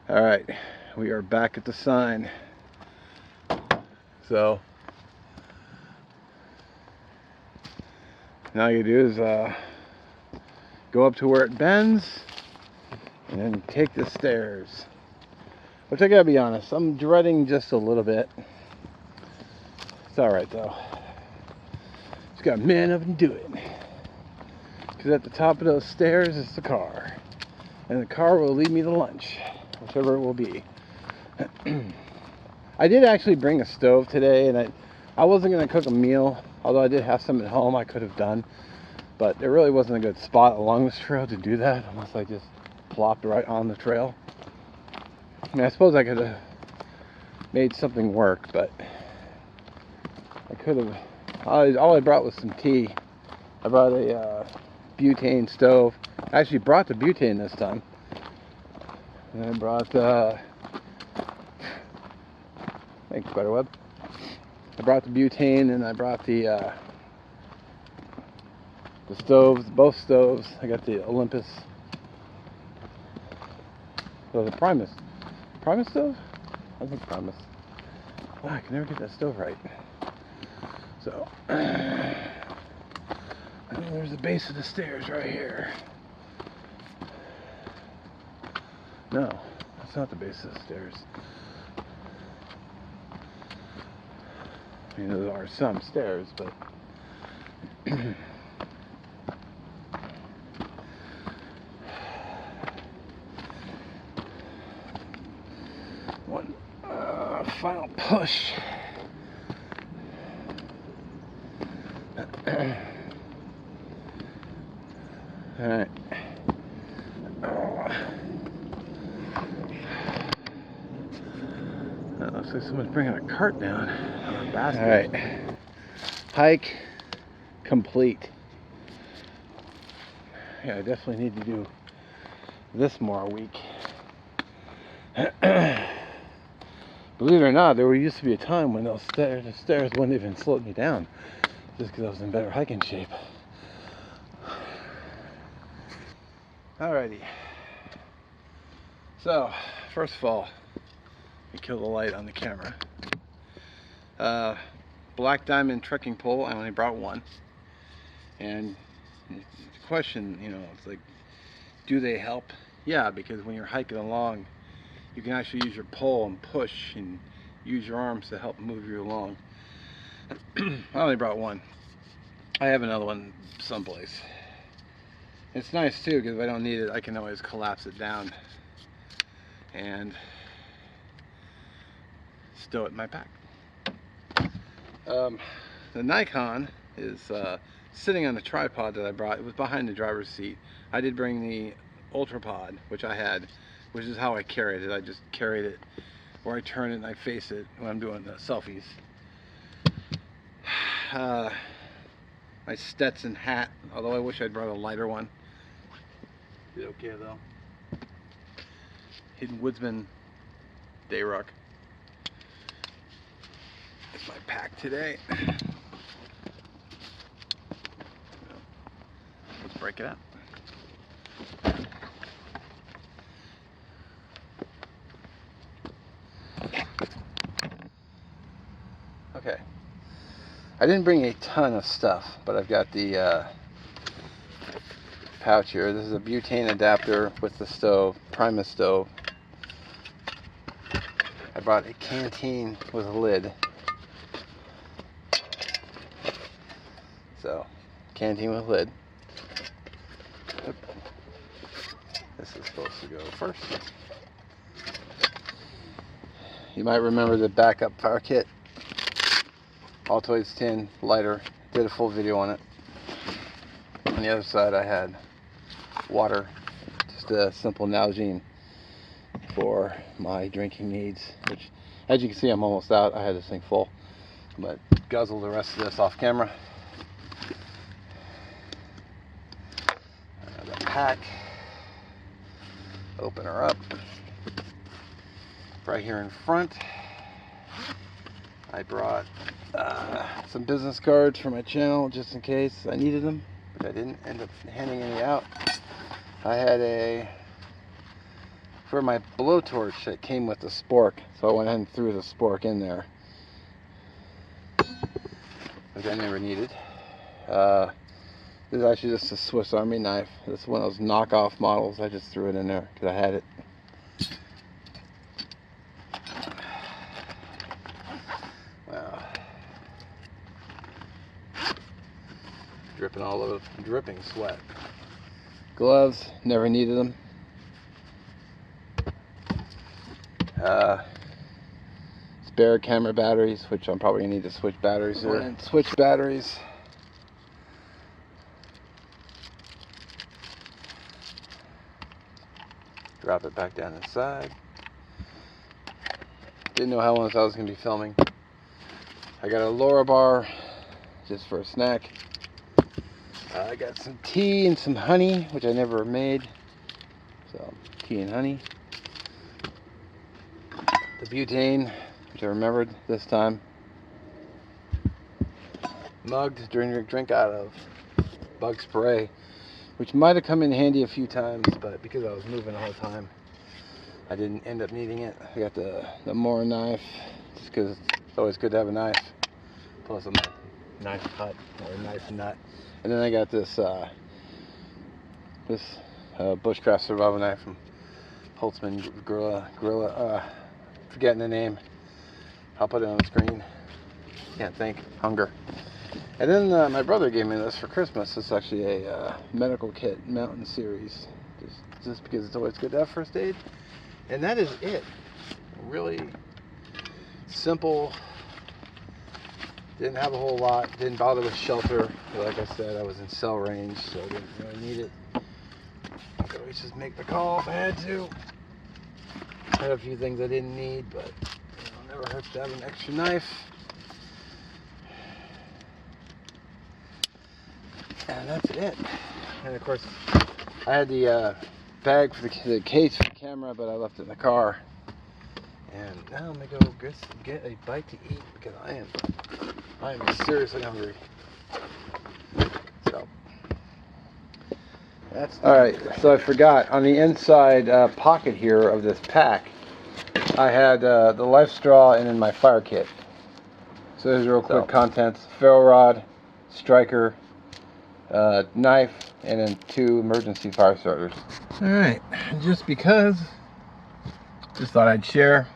Alright, we are back at the sign. So now you do is go up to where it bends and then take the stairs. Which I gotta be honest, I'm dreading just a little bit. It's alright though. Just gotta man up and do it. Because at the top of those stairs is the car. And the car will lead me to lunch, whichever it will be. I did actually bring a stove today, and I wasn't going to cook a meal, although I did have some at home I could have done. But there really wasn't a good spot along this trail to do that, unless I just plopped right on the trail. I mean, I suppose I could have made something work, but I could have... All I brought was some tea. I brought a butane stove. I actually brought the butane this time. And I brought thanks, Spiderweb. I brought the butane and I brought the stoves, both stoves. I got the Olympus. So the Primus. Primus stove? I think Primus. Oh, I can never get that stove right. So, I know there's the base of the stairs right here. No, that's not the base of the stairs. I mean, there are some stairs, but one final push. All right. That looks like someone's bringing a cart down, or a basket. All right. Hike complete. Yeah, I definitely need to do this more a week. Believe it or not, there used to be a time when the stairs wouldn't even slow me down, just because I was in better hiking shape. Alrighty. So, first of all, we kill the light on the camera. Black diamond trekking pole, I only brought one. And the question, it's like, do they help? Yeah, because when you're hiking along, you can actually use your pole and push and use your arms to help move you along. I only brought one. I have another one someplace. It's nice too, because if I don't need it, I can always collapse it down and stow it in my pack. The Nikon is sitting on the tripod that I brought. It was behind the driver's seat. I did bring the Ultrapod, which I had, which is how I carried it. I just carried it where I turn it and I face it when I'm doing the selfies. My Stetson hat, although I wish I'd brought a lighter one. Did okay though. Hidden Woodsman Day Ruck. It's my pack today. Let's break it up. Okay. I didn't bring a ton of stuff, but I've got the pouch here. This is a butane adapter with the stove, Primus stove. I brought a canteen with a lid. So, canteen with lid. This is supposed to go first. You might remember the backup fire kit. Altoids tin, lighter. Did a full video on it. On the other side I had water. Just a simple Nalgene for my drinking needs. Which, as you can see, I'm almost out. I had this thing full. But guzzle the rest of this off camera. The pack. Open her up. Right here in front, I brought some business cards for my channel just in case I needed them, but I didn't end up handing any out. I had a for my blowtorch that came with the spork, so I went ahead and threw the spork in there, which I never needed. This is actually just a Swiss Army knife. This is one of those knockoff models. I just threw it in there because I had it. Wow. Dripping all over, dripping sweat. Gloves, never needed them. Spare camera batteries, which I'm probably gonna need to switch batteries here. And switch batteries. Drop it back down inside. Didn't know how long I was gonna be filming. I got a Laura bar just for a snack. I got some tea and some honey, which I never made. So, tea and honey. The butane, which I remembered this time. Mug to drink out of. Bug spray, which might have come in handy a few times, but because I was moving the whole time, I didn't end up needing it. I got the Mora knife, just because it's always good to have a knife. Plus a knife cut or a knife nut. And then I got this bushcraft survival knife from Holtzman Gorilla. Forgetting the name. I'll put it on the screen. Can't think. Hunger. And then my brother gave me this for Christmas. It's actually a medical kit mountain series. Just because it's always good to have first aid. And that is it. Really simple. Didn't have a whole lot. Didn't bother with shelter. Like I said, I was in cell range, so I didn't really need it. I could always just make the call if I had to. Had a few things I didn't need, but never hurts to have an extra knife. And that's it. And of course, I had the bag for the case for the camera, but I left it in the car. And now I'm gonna go get a bite to eat because I am seriously hungry. So that's all right. So I forgot on the inside pocket here of this pack, I had the life straw and then my fire kit. So there's real quick contents: ferro rod, striker, knife, and then 2 emergency fire starters. All right, just because, just thought I'd share.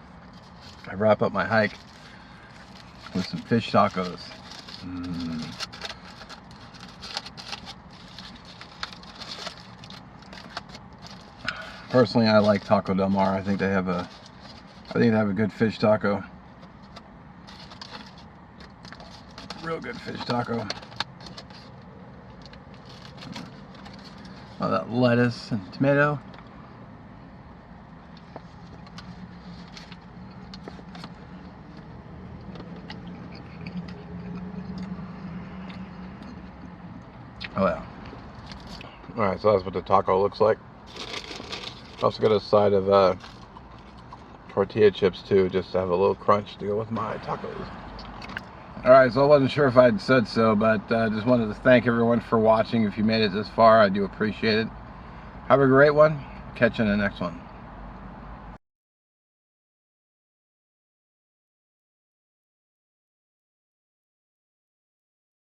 I wrap up my hike with some fish tacos. Personally, I like Taco Del Mar. I think they have a good fish taco. Real good fish taco. Oh, that lettuce and tomato. Oh yeah. Alright, so that's what the taco looks like. Also got a side of tortilla chips too, just to have a little crunch to go with my tacos. Alright, so I wasn't sure if I'd said so, but just wanted to thank everyone for watching. If you made it this far, I do appreciate it. Have a great one. Catch you in the next one.